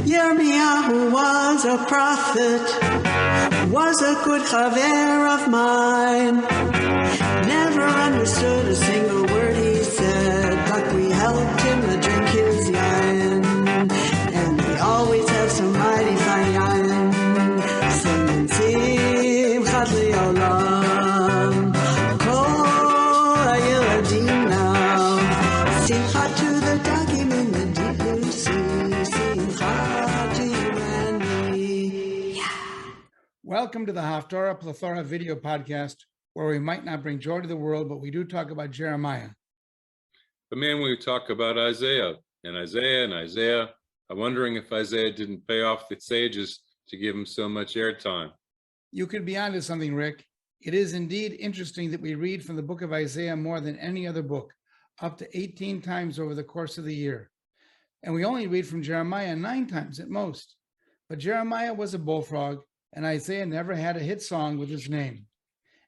Yirmiyahu was a prophet, was a good chaver of mine. Never understood a single word he said, but we helped him to drink his yain. And we always have some mighty fine yain. Singing Simchat Le'olam, Kol HaYiladim now. Simchat to the dogim in the deep blue sea. Simchat to you and me. Yeah. Welcome to the Haftarah Plethora video podcast, where we might not bring joy to the world, but we do talk about Jeremiah. But man, we talk about Isaiah. I'm wondering if Isaiah didn't pay off the sages to give him so much airtime. You could be onto something, Rick. It is indeed interesting that we read from the book of Isaiah more than any other book, up to 18 times over the course of the year. And we only read from Jeremiah 9 times at most. But Jeremiah was a bullfrog, and Isaiah never had a hit song with his name.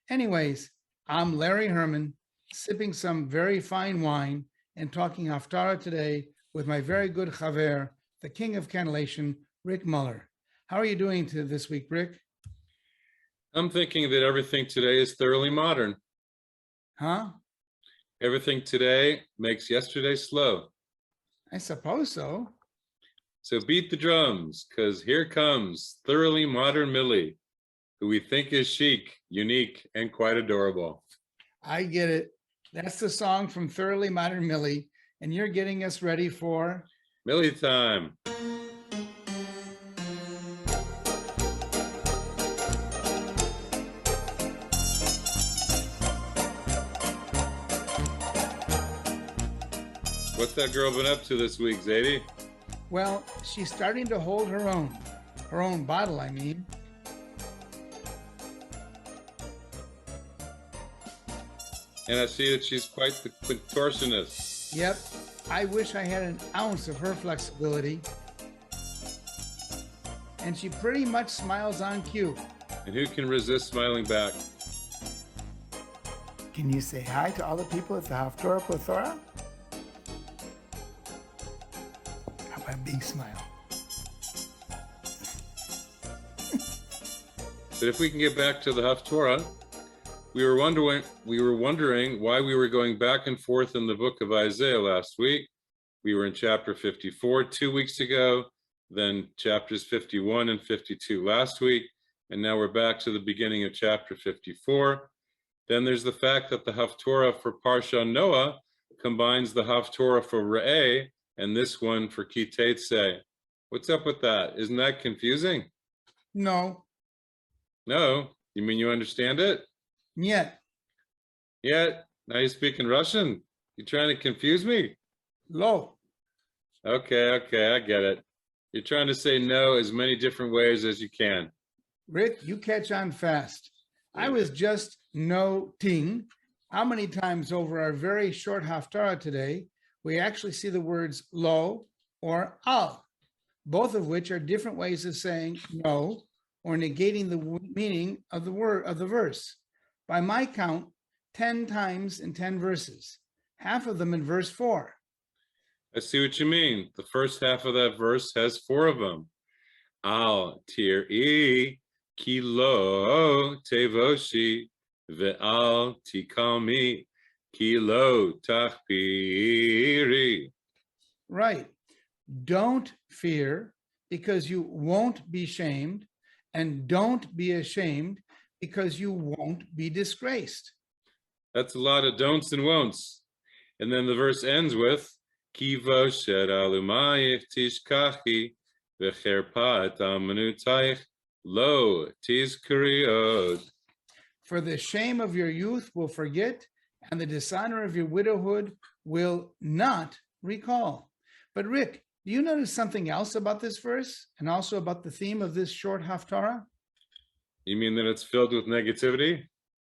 Anyways, I'm Larry Herman, sipping some very fine wine and talking Haftara today with my very good chaver, the king of consolation, Rick Muller. How are you doing this week, Rick? I'm thinking that everything today is thoroughly modern. Huh? Everything today makes yesterday slow. I suppose so. So beat the drums, because here comes thoroughly modern Millie, who we think is chic, unique, and quite adorable. I get it. That's the song from Thoroughly Modern Millie, and you're getting us ready for Millie time. What's that girl been up to this week, Zadie? Well, she's starting to hold her own bottle, I mean. And I see that she's quite the contortionist. Yep, I wish I had an ounce of her flexibility. And she pretty much smiles on cue. And who can resist smiling back? Can you say hi to all the people at the Haftarah Plethora? How about a big smile? But if we can get back to the Haftarah, we were wondering why we were going back and forth in the book of Isaiah last week. We were in chapter 54 2 weeks ago, then chapters 51 and 52 last week, and now we're back to the beginning of chapter 54. Then there's the fact that the Haftarah for Parshat Noah combines the Haftarah for Re'eh and this one for Tetzei. What's up with that? Isn't that confusing? No. No? You mean you understand it? Yet. Yet? Now you speak in Russian? You trying to confuse me? Lo. Okay, I get it. You're trying to say no as many different ways as you can. Rick, you catch on fast. I was just noting how many times over our very short Haftarah today, we actually see the words lo or al, both of which are different ways of saying no or negating the meaning of the word of the verse. By my count, 10 times in 10 verses, half of them in verse 4. I see what you mean. The first half of that verse has 4 of them. Al tir'i ki lo tevoshi ve'al tikami ki lo tachpiri. Right. Don't fear because you won't be shamed, and don't be ashamed because you won't be disgraced. That's a lot of don'ts and won'ts. And then the verse ends with Ki vosher alumayich tishkachi v'cherpat amanutayich lo tizkari od. For the shame of your youth will forget, and the dishonor of your widowhood will not recall. But Rick, do you notice something else about this verse and also about the theme of this short Haftarah? You mean that it's filled with negativity?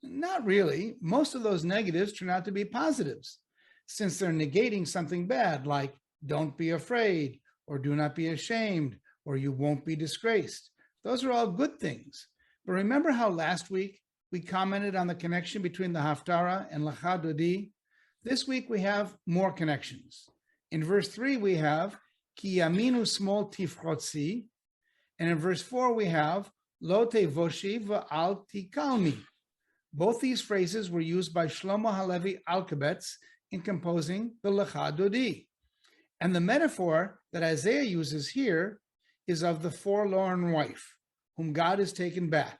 Not really. Most of those negatives turn out to be positives, since they're negating something bad, like don't be afraid, or do not be ashamed, or you won't be disgraced. Those are all good things. But remember how last week we commented on the connection between the Haftarah and Lecha Dodi? This week we have more connections. In verse 3 we have ki yaminu small tifchotzi. And in verse 4, we have lo tevoshi v'al tikalmi. Both these phrases were used by Shlomo Halevi Alkabetz in composing the Lecha Dodi. And the metaphor that Isaiah uses here is of the forlorn wife, whom God has taken back.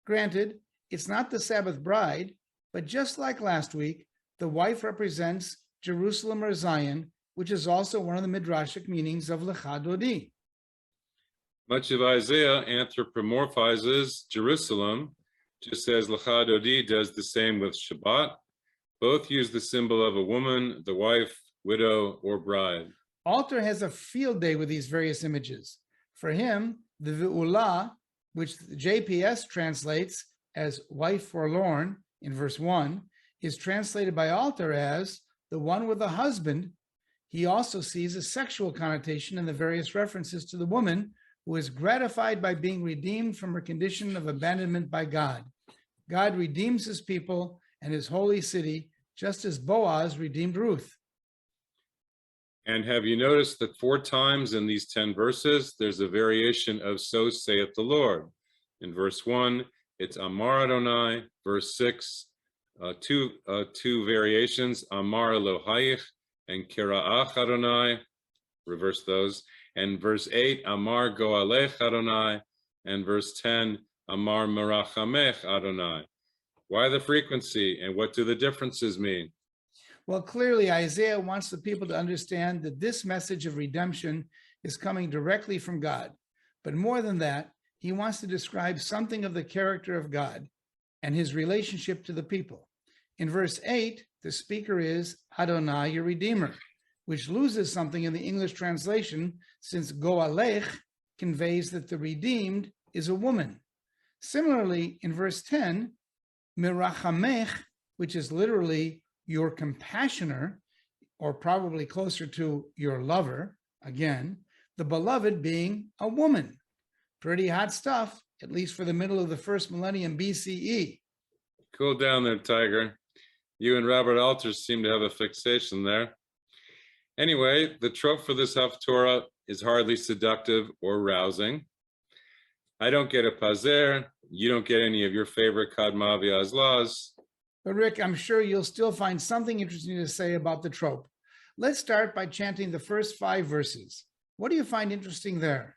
Granted, it's not the Sabbath bride, but just like last week, the wife represents Jerusalem or Zion, which is also one of the midrashic meanings of Lecha Dodi. Much of Isaiah anthropomorphizes Jerusalem, just as Lecha Dodi does the same with Shabbat. Both use the symbol of a woman, the wife, widow, or bride. Alter has a field day with these various images. For him, the Ve'ulah, which the JPS translates as wife forlorn in verse 1, is translated by Alter as the one with a husband. He also sees a sexual connotation in the various references to the woman who is gratified by being redeemed from her condition of abandonment by God. God redeems his people and his holy city, just as Boaz redeemed Ruth. And have you noticed that 4 times in these 10 verses, there's a variation of so saith the Lord. In verse 1, it's Amar Adonai. Verse 6, two variations, Amar Elohayich and Kira'ach Adonai, reverse those. And verse 8, Amar Goalech Adonai, and verse 10, Amar Merachamech Adonai. Why the frequency, and what do the differences mean? Well, clearly, Isaiah wants the people to understand that this message of redemption is coming directly from God. But more than that, he wants to describe something of the character of God and his relationship to the people. In verse 8, the speaker is Adonai, your Redeemer, which loses something in the English translation, since Goalech conveys that the redeemed is a woman. Similarly, in verse 10, Merachamech, which is literally your compassioner, or probably closer to your lover, again, the beloved being a woman. Pretty hot stuff, at least for the middle of the first millennium BCE. Cool down there, Tiger. You and Robert Alter seem to have a fixation there. Anyway, the trope for this Haftarah is hardly seductive or rousing. I don't get a pazer. You don't get any of your favorite Kadma v'Azlaz. But Rick, I'm sure you'll still find something interesting to say about the trope. Let's start by chanting the first 5 verses. What do you find interesting there?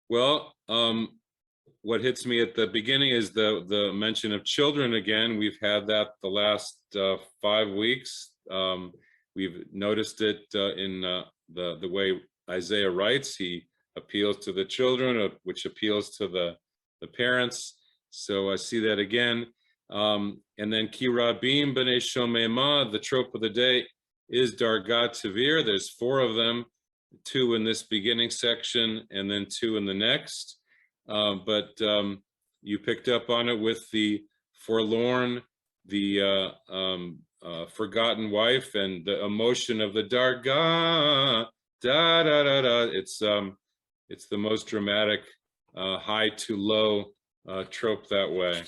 Well, what hits me at the beginning is the mention of children again. We've had that the last 5 weeks. We've noticed it in the way Isaiah writes. He appeals to the children, which appeals to the parents. So I see that again. And then Ki Rabim B'nei Shomema, the trope of the day is Dargat Tavir. There's 4 of them, 2 in this beginning section and then 2 in the next. But you picked up on it with the forlorn, the forgotten wife, and the emotion of the Darga, da da da da. It's the most dramatic high to low trope that way.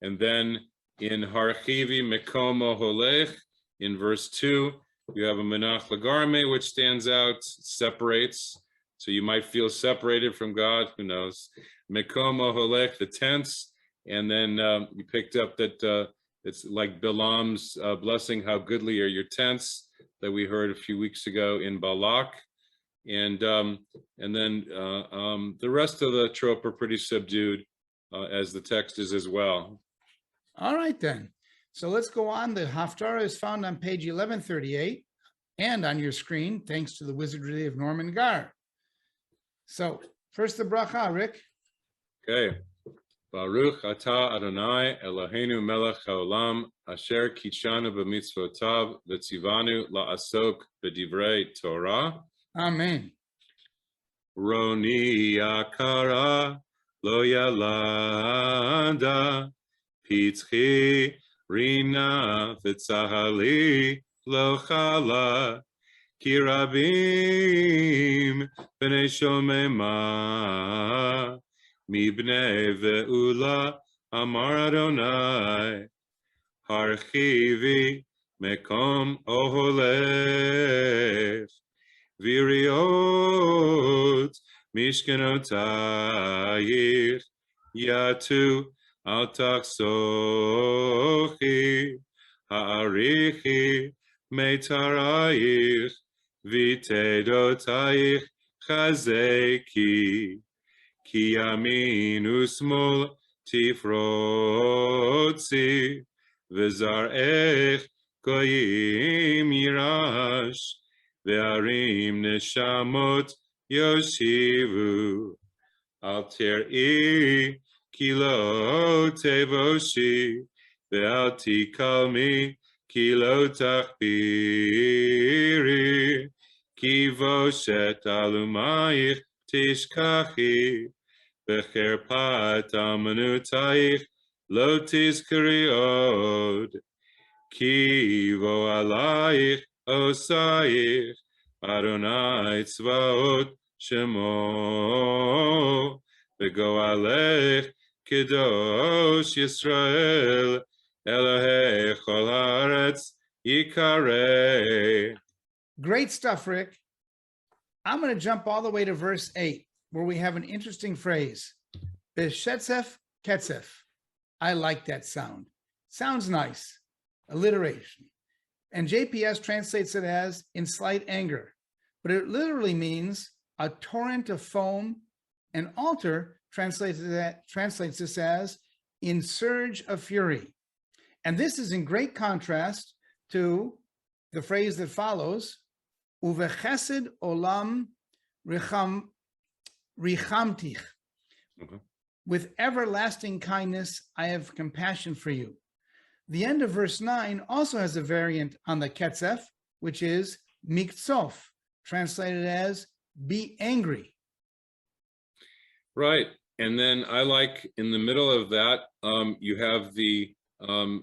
And then in Harchivi Mekomo Holech, in verse 2, you have a Menach Lagarme, which stands out, separates. So you might feel separated from God, who knows. Mekomo Holech, the tents. And then you picked up that it's like Bilam's blessing, how goodly are your tents, that we heard a few weeks ago in Balak. And then the rest of the trope are pretty subdued, as the text is as well. All right, then. So let's go on. The Haftara is found on page 1138 and on your screen, thanks to the wizardry of Norman Gar. So first the bracha, Rick. Okay. Baruch atah Adonai Eloheinu melech haolam asher kitshanu b'mitzvotav v'tzivanu la'asok b'divrei Torah. Amen. Roni yakara lo yalada Pitzchi Rina v'tzahali lo chala Ki rabim b'nei shomema Mibnei ve'ula amar Adonai Harchivi mekom oholech viriot mishkenotayich yatu al taksochi ha'arichi meitarayich v'tedotayich chazeki ki yamin usmol tifrotzi v'zarech goyim yirash ve'arim neshamot yoshivu al ter'i kilo tevoshi ve'al tikalmi kilo tachbiri ki voshet alumayich tishkachi becherpat amanutayich lo tizkari od ki vo alayich osayich Adonai tzvaot shemo v'goalech kedosh Yisrael Elohei chol haaretz yikareh. Great stuff, Rick. I'm going to jump all the way to verse 8, where we have an interesting phrase. Beshetzef ketzef. I like that sound. Sounds nice. Alliteration. And JPS translates it as in slight anger, but it literally means a torrent of foam, and Alter translates this as in surge of fury. And this is in great contrast to the phrase that follows, Uvechesed olam richamtich. With everlasting kindness, I have compassion for you. The end of verse 9 also has a variant on the ketzef, which is miktsof, translated as be angry. Right. And then I like in the middle of that, you have the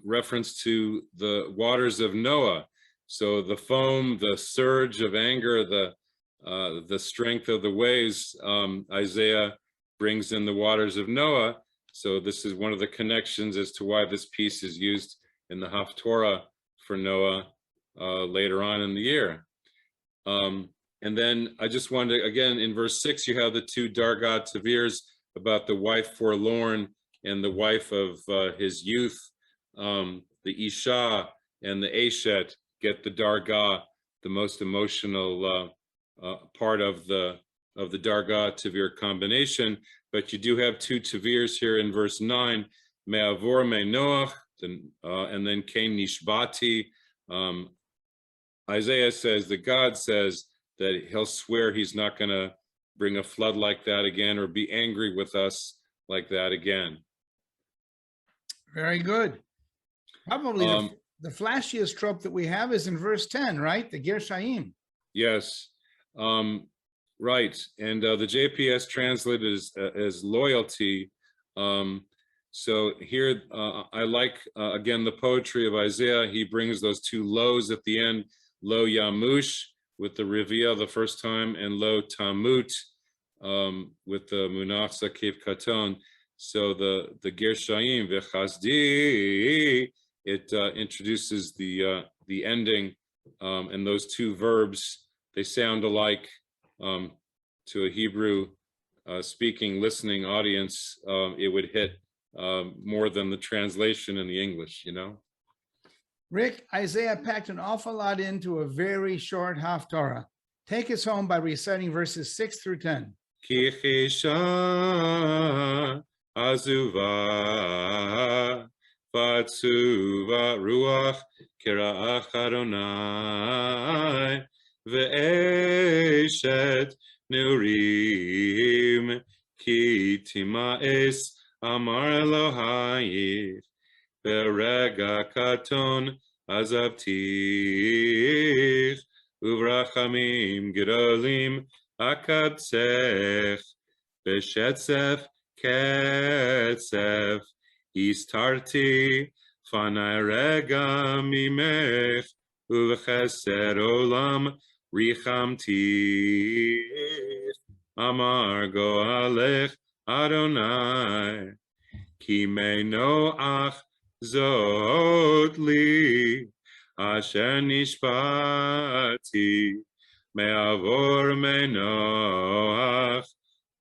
reference to the waters of Noah. So the foam, the surge of anger, the strength of the waves, Isaiah brings in the waters of Noah. So this is one of the connections as to why this piece is used in the Haftarah for Noah later on in the year. And then I just wanted to, again, in verse 6, you have the two Dargah Tavirs about the wife forlorn and the wife of his youth. The Isha and the Eshet get the Dargah, the most emotional part of the Dargah Tavir combination. But you do have two Tavirs here in verse 9, Me'avor Me'noach, and then Kain Nishbati. Isaiah says that God says that he'll swear he's not going to bring a flood like that again or be angry with us like that again. Very good. Probably the flashiest trope that we have is in verse 10, right? The Gershaim. Yes. Right, and the JPS translated as loyalty. So here, I like, again, the poetry of Isaiah. He brings those two lows at the end, lo yamush with the Rivia the first time, and lo tamut with the munach sakev katon. So the Gershaim, v'chazdi, it introduces the ending, and those two verbs, they sound alike. To a Hebrew speaking, listening audience, it would hit more than the translation in the English, you know? Rick, Isaiah packed an awful lot into a very short Haftarah. Take us home by reciting verses 6 through 10. Ki chisha azuva vatsuva ruach kira'ach Adonai ve'eshet Nurim ki tima'es amar Elohayich berega katon azavtich uvrachamim gedolim akatzech beshetzef ketzef istarti fanai rega mimech uvechesed olam Richamti Amar Goalech Adonai Ki Meinoach Zot Li Asher Nishpati me'avor me'noach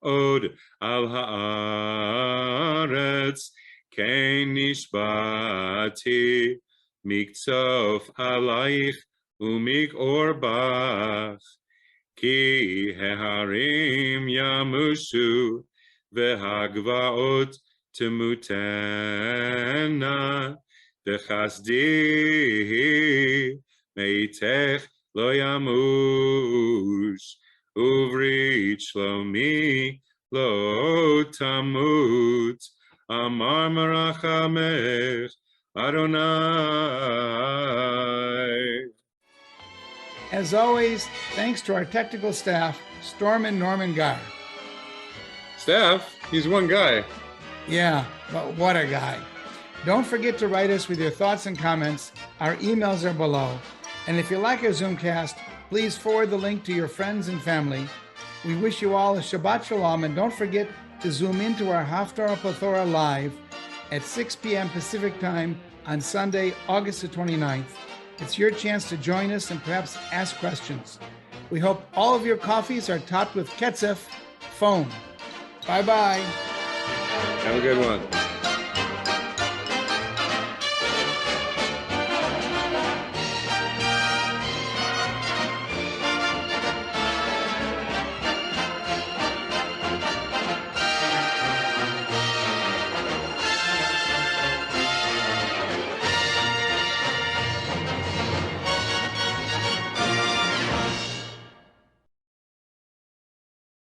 od al haaretz kein nishbati miksof alaich umik orbach ki heharim yamushu vehagvaot temutena v'chasdi meitech lo yamush uvrit shlomi lo tamut amar marachamech Adonai. As always, thanks to our technical staff, Storm and Norman Guy. Staff? He's one guy. Yeah, but what a guy. Don't forget to write us with your thoughts and comments. Our emails are below. And if you like our Zoomcast, please forward the link to your friends and family. We wish you all a Shabbat Shalom, and don't forget to zoom into our Haftarah Plethora live at 6 p.m. Pacific Time on Sunday, August the 29th. It's your chance to join us and perhaps ask questions. We hope all of your coffees are topped with Ketzef foam. Bye-bye. Have a good one.